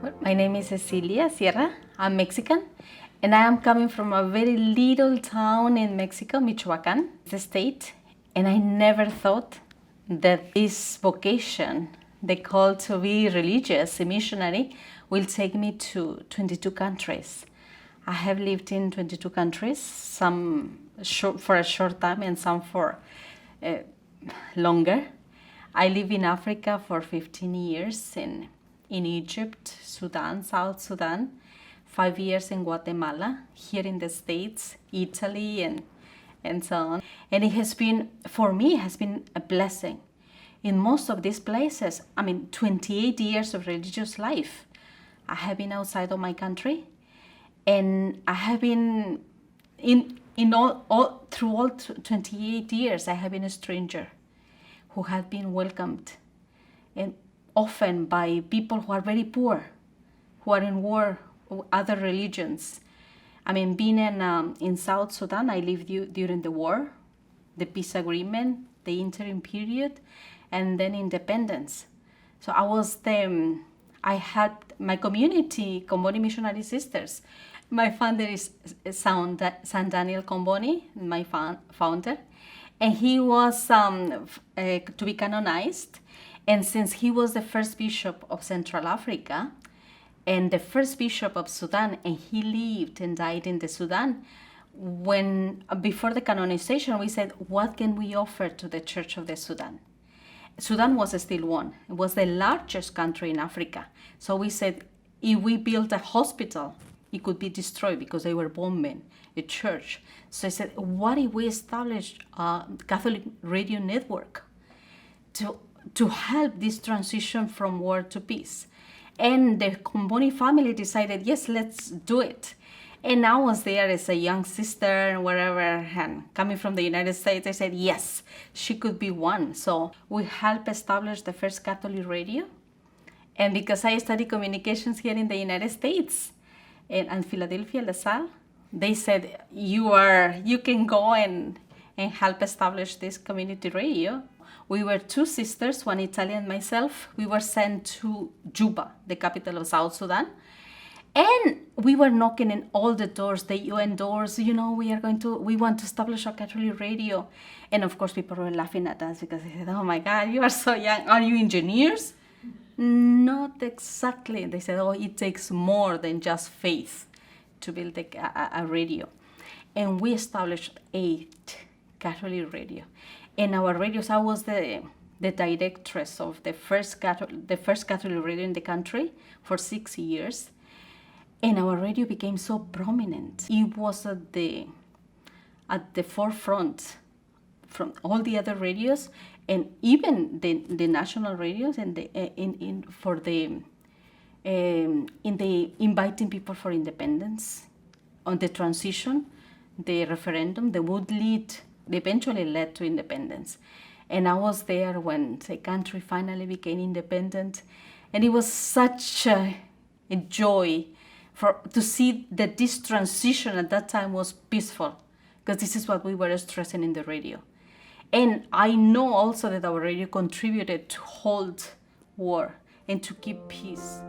Well, my name is Cecilia Sierra. I'm Mexican, and I am coming from a very little town in Mexico, Michoacan, the state. And I never thought that this vocation, the call to be religious, a missionary, will take me to 22 countries. I have lived in 22 countries, some for a short time and some for longer. I live in Africa for 15 years in Egypt, Sudan, South Sudan, 5 years in Guatemala, here in the States, Italy, and so on. And it has been, for me, has been a blessing. In most of these places, 28 years of religious life, I have been outside of my country, and I have been through all 28 years, I have been a stranger who had been welcomed, and often by people who are very poor, who are in war with other religions. Being in South Sudan, I lived during the war, the peace agreement, the interim period, and then independence. So I had my community, Comboni Missionary Sisters. My founder is San Daniel Comboni, my founder, and he was to be canonized. And since he was the first bishop of Central Africa and the first bishop of Sudan, and he lived and died in the Sudan, before the canonization, we said, what can we offer to the Church of the Sudan? Sudan was still one. It was the largest country in Africa. So we said, if we built a hospital, it could be destroyed because they were bombing a church. So I said, what if we established a Catholic radio network to help this transition from war to peace? And the Comboni family decided, yes, let's do it. And I was there as a young sister and wherever, and coming from the United States, I said, yes, she could be one. So we helped establish the first Catholic radio. And because I studied communications here in the United States and Philadelphia, LaSalle, they said, you can go and help establish this community radio. We were two sisters, one Italian and myself. We were sent to Juba, the capital of South Sudan. And we were knocking in all the doors, the UN doors, we want to establish a Catholic radio. And of course, people were laughing at us because they said, oh my God, you are so young. Are you engineers? Not exactly. They said, oh, it takes more than just faith to build a radio. And we established 8 Catholic radio. In our radios, I was the directress of the first Catholic radio in the country for 6 years. And our radio became so prominent. It was at the forefront from all the other radios, and even the national radios, and in the inviting people for independence, on the transition, the referendum, that would eventually led to independence. And I was there when the country finally became independent, and it was such a joy to see that this transition at that time was peaceful, because this is what we were stressing in the radio. And I know also that our radio contributed to hold war and to keep peace.